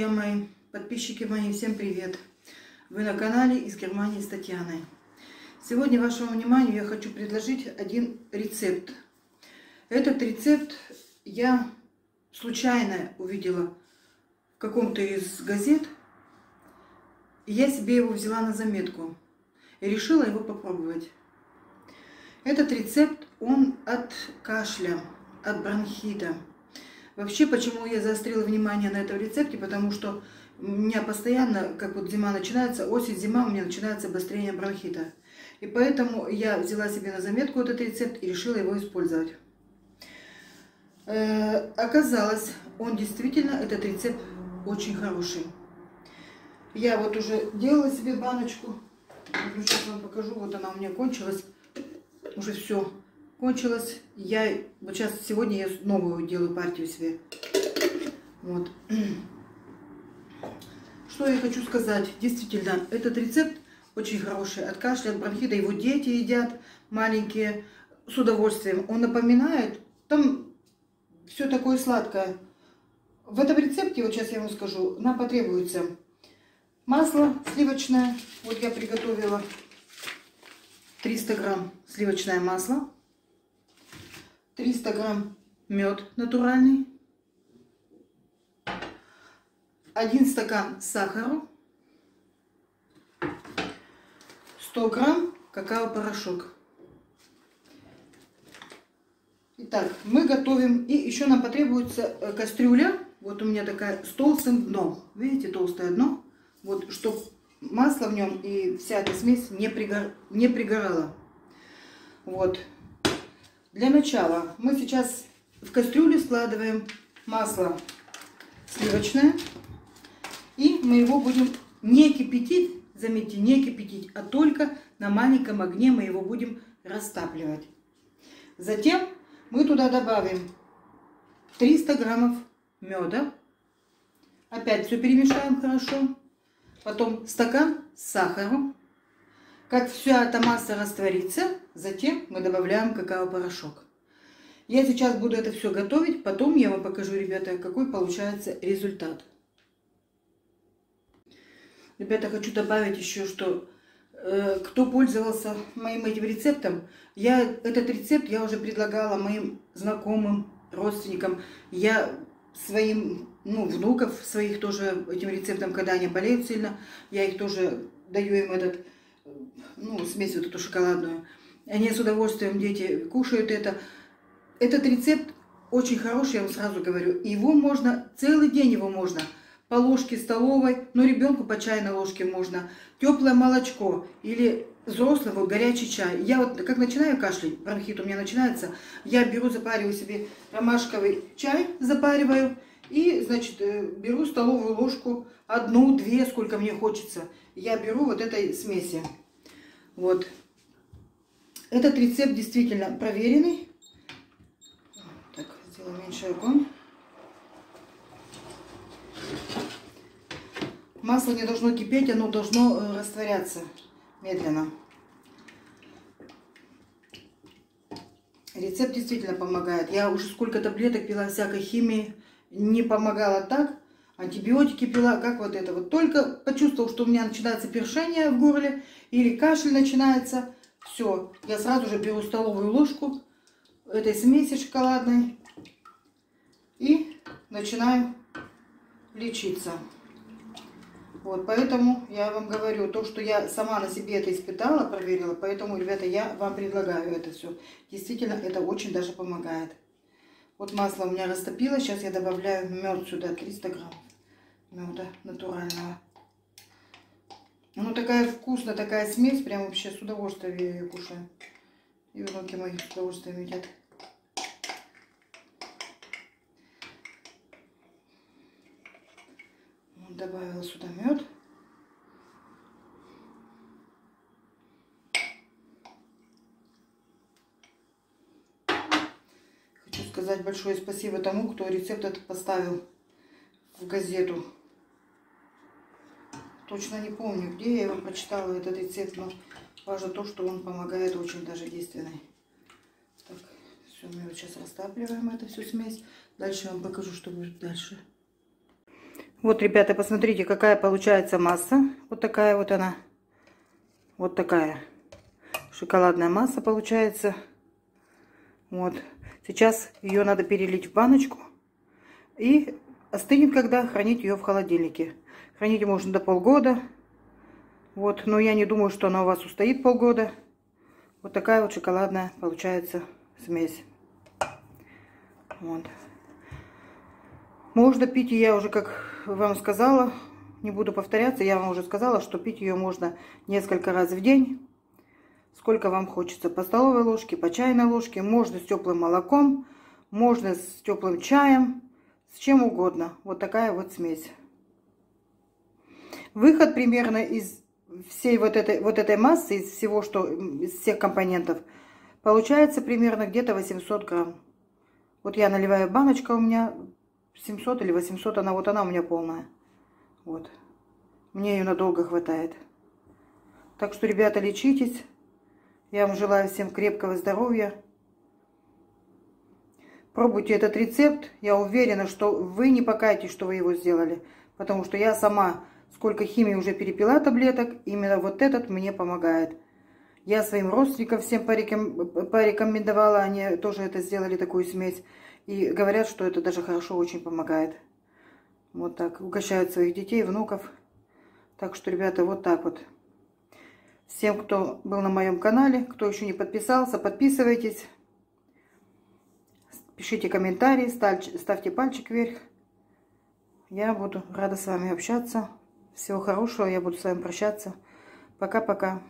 друзья мои, подписчики мои, всем привет! Вы на канале из Германии с Татьяной. Сегодня вашему вниманию я хочу предложить один рецепт. Этот рецепт я случайно увидела в каком-то из газет, и я себе его взяла на заметку и решила его попробовать. Этот рецепт, он от кашля, от бронхита. Вообще, почему я заострила внимание на этом рецепте? Потому что у меня постоянно, как вот зима начинается, осень-зима, у меня начинается обострение бронхита. И поэтому я взяла себе на заметку этот рецепт и решила его использовать. Оказалось, он действительно, этот рецепт очень хороший. Я вот уже делала себе баночку. Сейчас вам покажу, вот она у меня кончилась. Уже все кончилось. Я вот сейчас, сегодня я новую делаю партию себе. Вот. Что я хочу сказать. Действительно, этот рецепт очень хороший. От кашля, от бронхита. Его дети едят, маленькие, с удовольствием. Он напоминает, там все такое сладкое. В этом рецепте, вот сейчас я вам скажу, нам потребуется масло сливочное. Вот я приготовила 300 грамм сливочное масло. 300 грамм мед натуральный, 1 стакан сахара, 100 грамм какао-порошок. Итак, мы готовим. И еще нам потребуется кастрюля. Вот у меня такая с толстым дном. Видите, толстое дно. Вот, чтобы масло в нем и вся эта смесь не пригорала. Вот. Для начала мы сейчас в кастрюлю складываем масло сливочное. И мы его будем не кипятить, заметьте, не кипятить, а только на маленьком огне мы его будем растапливать. Затем мы туда добавим 300 граммов меда. Опять все перемешаем хорошо. Потом стакан сахара. Как вся эта масса растворится, затем мы добавляем какао-порошок. Я сейчас буду это все готовить, потом я вам покажу, ребята, какой получается результат. Ребята, хочу добавить еще, что кто пользовался моим этим рецептом, этот рецепт я уже предлагала моим знакомым, родственникам. Я своим, внуков своих тоже этим рецептом, когда они болеют сильно, я их тоже даю им этот, смесь вот эту шоколадную. Они с удовольствием, дети, кушают это. Этот рецепт очень хороший, я вам сразу говорю. Его можно, целый день его можно. По ложке столовой, ребенку по чайной ложке можно. Теплое молочко или взрослый, вот горячий чай. Я вот как начинаю кашлять, бронхит у меня начинается, я беру, запариваю себе ромашковый чай, запариваю. И, значит, беру столовую ложку, 1-2, сколько мне хочется. Я беру вот этой смеси. Вот. Этот рецепт действительно проверенный. Так, сделаю меньше огонь. Масло не должно кипеть, оно должно растворяться медленно. Рецепт действительно помогает. Я уже сколько таблеток пила всякой химии, не помогало так. Антибиотики пила, как вот это. Вот только почувствовал, что у меня начинается першение в горле или кашель начинается. Все, я сразу же беру столовую ложку этой смеси шоколадной и начинаю лечиться. Вот, поэтому я вам говорю, то, что я сама на себе это испытала, проверила, поэтому, ребята, я вам предлагаю это все. Действительно, это очень даже помогает. Вот масло у меня растопилось, сейчас я добавляю мед сюда, 300 грамм меда натурального. Ну, такая вкусная, такая смесь, прям вообще с удовольствием я ее кушаю. И внуки мои с удовольствием едят. Добавила сюда мед. Хочу сказать большое спасибо тому, кто рецепт этот поставил в газету. Точно не помню, где я его прочитала, этот рецепт, но важно то, что он помогает, очень даже действенный. Так, все, мы сейчас растапливаем эту всю смесь. Дальше я вам покажу, что будет дальше. Вот, ребята, посмотрите, какая получается масса. Вот такая вот она. Вот такая шоколадная масса получается. Вот. Сейчас ее надо перелить в баночку. И остынет, когда хранить ее в холодильнике. Хранить можно до полгода. Вот. Но я не думаю, что она у вас устоит полгода. Вот такая вот шоколадная получается смесь. Вот. Можно пить ее, я уже, как вам сказала, не буду повторяться, я вам уже сказала, что пить ее можно несколько раз в день, сколько вам хочется. По столовой ложке, по чайной ложке, можно с теплым молоком, можно с теплым чаем, с чем угодно. Вот такая вот смесь. Выход примерно из всей вот этой массы, из всего, из всех компонентов, получается примерно где-то 800 грамм. Вот я наливаю, баночка у меня 700 или 800, она у меня полная. Вот. Мне ее надолго хватает. Так что, ребята, лечитесь. Я вам желаю всем крепкого здоровья. Пробуйте этот рецепт. Я уверена, что вы не покаетесь, что вы его сделали. Потому что я сама сколько химии уже перепила таблеток. Именно вот этот мне помогает. Я своим родственникам всем порекомендовала. Они тоже это сделали, такую смесь. И говорят, что это даже хорошо очень помогает. Вот так. Угощают своих детей, внуков. Так что, ребята, вот так вот. Всем, кто был на моем канале, кто еще не подписался, подписывайтесь. Пишите комментарии, ставьте пальчик вверх. Я буду рада с вами общаться. Всего хорошего. Я буду с вами прощаться. Пока-пока.